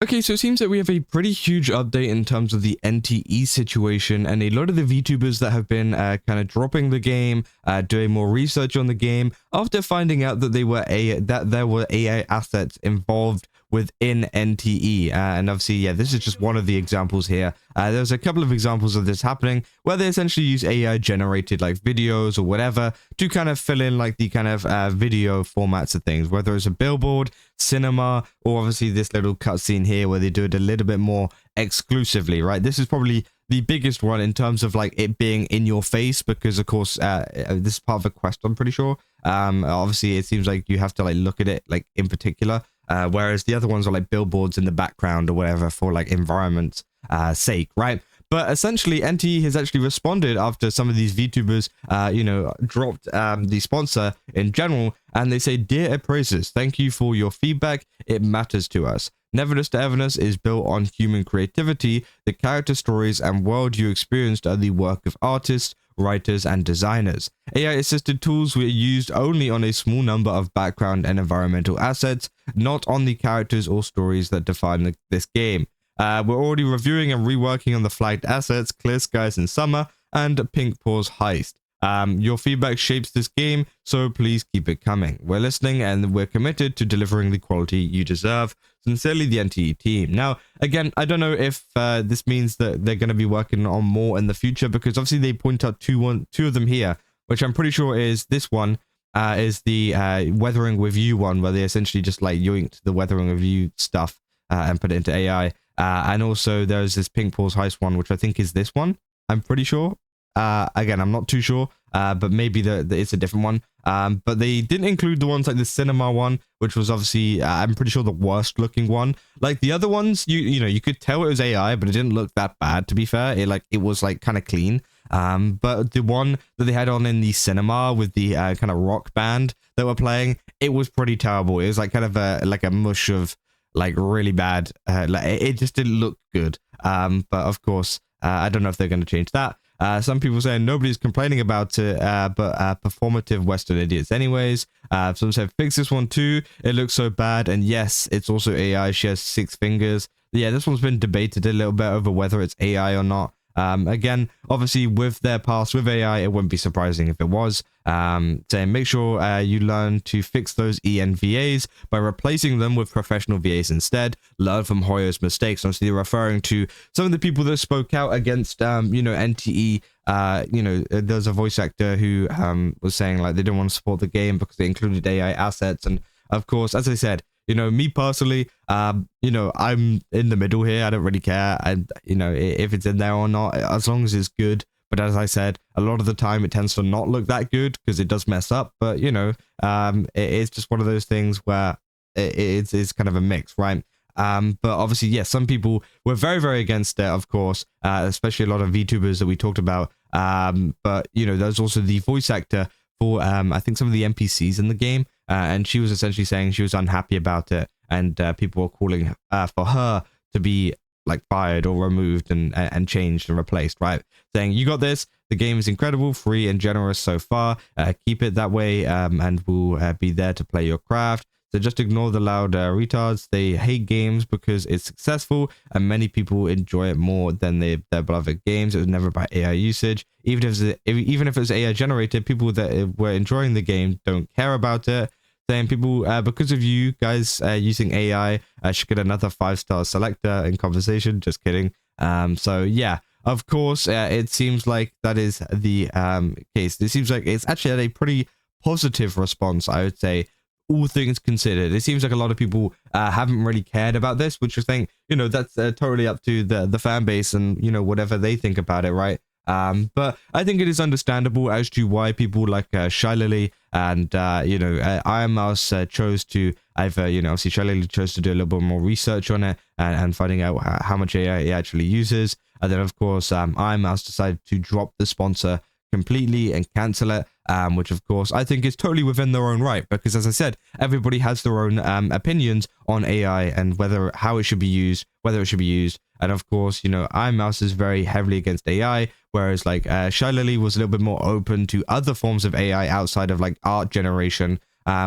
Okay, so it seems that we have a pretty huge update in terms of the NTE situation, and a lot of the VTubers that have been kind of dropping the game, doing more research on the game after finding out that there were AI assets involved within NTE. And obviously, yeah, this is just one of the examples here. There's a couple of examples of this happening where they essentially use AI generated like videos or whatever to kind of fill in like the kind of video formats of things, whether it's a billboard, cinema, or obviously this little cutscene here where they do it a little bit more exclusively, right? This is probably the biggest one in terms of like it being in your face, because of course this is part of a quest, I'm pretty sure. Obviously it seems like you have to like look at it like in particular, whereas the other ones are like billboards in the background or whatever for like environment's sake, right? But essentially, NTE has actually responded after some of these VTubers, dropped the sponsor in general, and they say, "Dear appraisers, thank you for your feedback. It matters to us. Nevertheless, to Evidence is built on human creativity. The character stories and world you experienced are the work of artists, writers, and designers. AI-assisted tools were used only on a small number of background and environmental assets, not on the characters or stories that define this game. We're already reviewing and reworking on the flagged assets, Clear Skies in Summer, and Pink Paws Heist. Your feedback shapes this game, so please keep it coming. We're listening and we're committed to delivering the quality you deserve. Sincerely, the NTE team." Now, again, I don't know if this means that they're going to be working on more in the future, because obviously they point out two of them here, which I'm pretty sure is this one, is the Weathering with You one, where they essentially just like yoinked the Weathering with You stuff and put it into AI. And also there's this Pink Paws Heist one, which I think is this one, I'm pretty sure. Again, I'm not too sure, but maybe it's a different one. But they didn't include the ones like the cinema one, which was obviously, I'm pretty sure, the worst looking one. Like the other ones, you could tell it was AI, but it didn't look that bad, to be fair. It was like kind of clean. But the one that they had on in the cinema with the kind of rock band that were playing, it was pretty terrible. It was like kind of a mush of like really bad, like it just didn't look good. But of course, I don't know if they're going to change that. Some people saying nobody's complaining about it, but performative Western idiots anyways. Some said fix this one too, it looks so bad. And yes, it's also AI, she has 6 fingers. Yeah, this one's been debated a little bit over whether it's AI or not. Again, obviously with their past with AI, it wouldn't be surprising if it was. Saying make sure you learn to fix those ENVAs by replacing them with professional VAs instead. Learn from Hoyo's mistakes. Obviously, they're referring to some of the people that spoke out against, NTE. There's a voice actor who was saying like they didn't want to support the game because they included AI assets. And of course, as I said, me personally, I'm in the middle here. I don't really care. And, if it's in there or not, as long as it's good. But as I said, a lot of the time it tends to not look that good because it does mess up. But, it's just one of those things where it's kind of a mix, right? But obviously, yes, some people were very, very against it, of course, especially a lot of VTubers that we talked about. But, there's also the voice actor for, I think, some of the NPCs in the game. And she was essentially saying she was unhappy about it, and people were calling for her to be like fired or removed and changed and replaced, right? Saying, "You got this. The game is incredible, free, and generous so far. Keep it that way, and we'll be there to play your craft. So just ignore the loud retards. They hate games because it's successful, and many people enjoy it more than their beloved games. It was never about AI usage. Even if it's AI generated, people that were enjoying the game don't care about it." Saying people, because of you guys using AI, should get another 5-star selector in conversation. Just kidding. So yeah, of course, it seems like that is the case. It seems like it's actually had a pretty positive response, I would say, all things considered. It seems like a lot of people haven't really cared about this, which I think, that's totally up to the fan base and, whatever they think about it, right? But I think it is understandable as to why people like Shylily and ironmouse chose to either, obviously Shylily chose to do a little bit more research on it and finding out how much AI it actually uses. And then of course ironmouse decided to drop the sponsor completely and cancel it, which of course I think is totally within their own right, because as I said, everybody has their own opinions on AI and how it should be used, whether it should be used. And of course, ironmouse is very heavily against AI, whereas like Shylily was a little bit more open to other forms of AI outside of like art generation,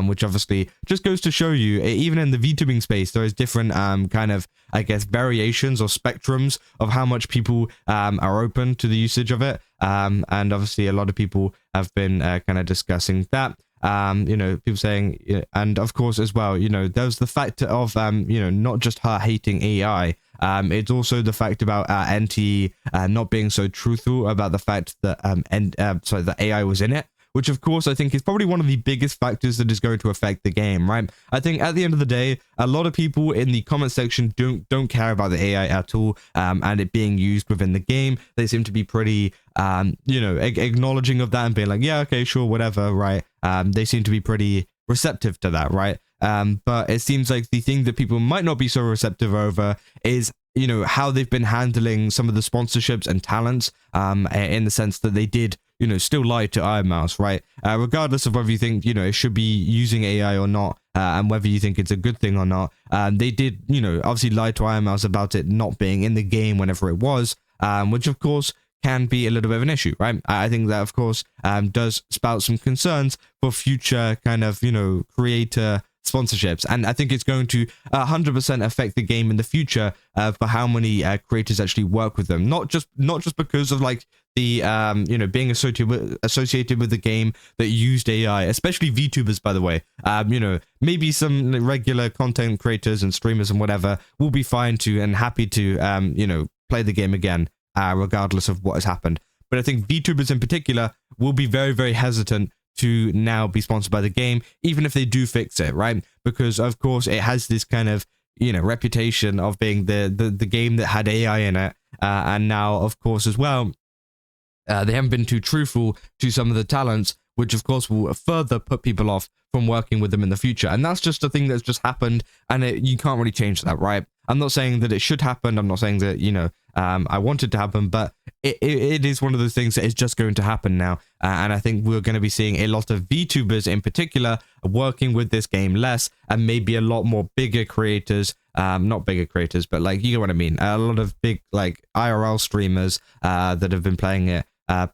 which obviously just goes to show you, even in the VTubing space, there is different kind of I guess, variations or spectrums of how much people are open to the usage of it. And obviously a lot of people have been kind of discussing that. People saying, and of course as well, there's the fact of, not just her hating AI. It's also the fact about NTE not being so truthful about the fact that the AI was in it, which of course I think is probably one of the biggest factors that is going to affect the game, right? I think at the end of the day, a lot of people in the comment section don't care about the AI at all, and it being used within the game. They seem to be pretty, acknowledging of that and being like, yeah, okay, sure, whatever, right? They seem to be pretty receptive to that, right? But it seems like the thing that people might not be so receptive over is, how they've been handling some of the sponsorships and talents, in the sense that they did, still lie to ironmouse, right? Regardless of whether you think, it should be using AI or not, and whether you think it's a good thing or not, they did, obviously lie to ironmouse about it not being in the game whenever it was, which of course can be a little bit of an issue, right? I think that, of course, does spout some concerns for future kind of, creator sponsorships, and I think it's going to 100% affect the game in the future for how many creators actually work with them. Not just because of like the being associated with the game that used AI, especially VTubers, by the way. Maybe some regular content creators and streamers and whatever will be fine to and happy to play the game again, regardless of what has happened. But I think VTubers in particular will be very, very hesitant to now be sponsored by the game, even if they do fix it, right? Because of course it has this kind of reputation of being the game that had AI in it, and now of course as well they haven't been too truthful to some of the talents, which of course will further put people off from working with them in the future. And that's just a thing that's just happened, and you can't really change that, right? I'm not saying that it should happen. I'm not saying that I want it to happen, but it is one of those things that is just going to happen now. And I think we're going to be seeing a lot of VTubers in particular working with this game less, and maybe a lot more bigger creators, not bigger creators, but like, you know what I mean? A lot of big like IRL streamers that have been playing it,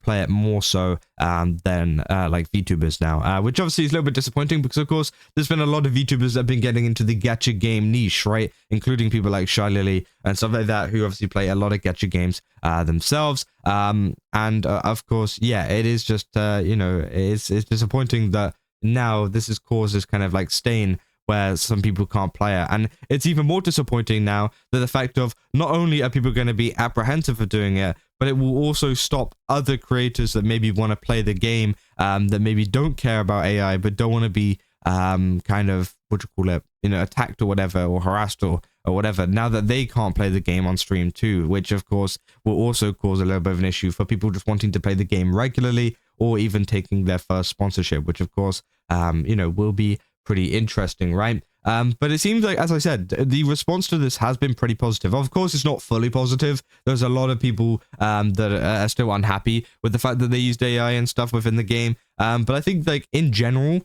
play it more so than like VTubers now, which obviously is a little bit disappointing, because of course there's been a lot of VTubers that have been getting into the gacha game niche, right? Including people like Shy Lily and stuff like that, who obviously play a lot of gacha games themselves. And of course, yeah, it is just it's disappointing that now this has caused this kind of like stain where some people can't play it. And it's even more disappointing now that the fact of not only are people going to be apprehensive of doing it, but it will also stop other creators that maybe want to play the game, that maybe don't care about AI, but don't want to be kind of, attacked or whatever, or harassed or whatever, now that they can't play the game on stream too, which of course will also cause a little bit of an issue for people just wanting to play the game regularly, or even taking their first sponsorship, which of course, will be pretty interesting, right? But it seems like, as I said, the response to this has been pretty positive. Of course, it's not fully positive. There's a lot of people that are still unhappy with the fact that they used AI and stuff within the game. But I think, like, in general,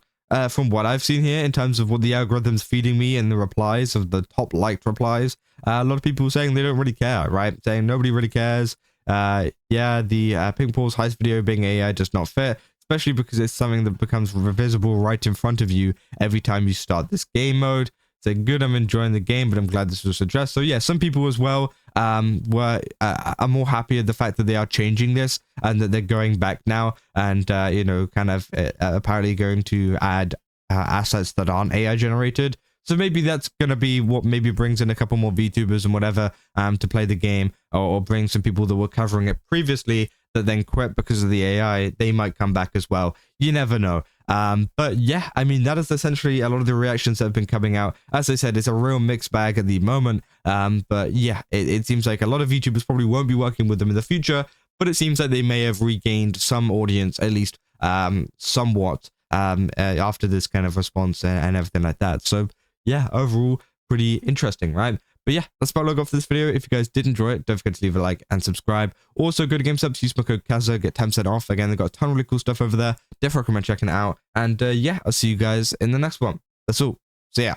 from what I've seen here, in terms of what the algorithm's feeding me and the replies of the top liked replies, a lot of people saying they don't really care, right? Saying nobody really cares. Yeah, the Pink Paul's heist video being AI does not fit, especially because it's something that becomes visible right in front of you every time you start this game mode. So good, I'm enjoying the game, but I'm glad this was addressed. So yeah, some people as well are more happy at the fact that they are changing this, and that they're going back now and kind of apparently going to add assets that aren't AI generated. So maybe that's going to be what maybe brings in a couple more VTubers and whatever to play the game, or bring some people that were covering it previously that then quit because of the AI. They might come back as well. You never know. But yeah, I mean, that is essentially a lot of the reactions that have been coming out. As I said, it's a real mixed bag at the moment. But yeah, it seems like a lot of VTubers probably won't be working with them in the future, but it seems like they may have regained some audience, at least somewhat, after this kind of response and everything like that. So yeah, overall, pretty interesting, right? But yeah, that's about log off for this video. If you guys did enjoy it, don't forget to leave a like and subscribe. Also, go to GameSubs, use my code Kaza, get 10% off. Again, they've got a ton of really cool stuff over there. Definitely recommend checking it out. And yeah, I'll see you guys in the next one. That's all. See ya.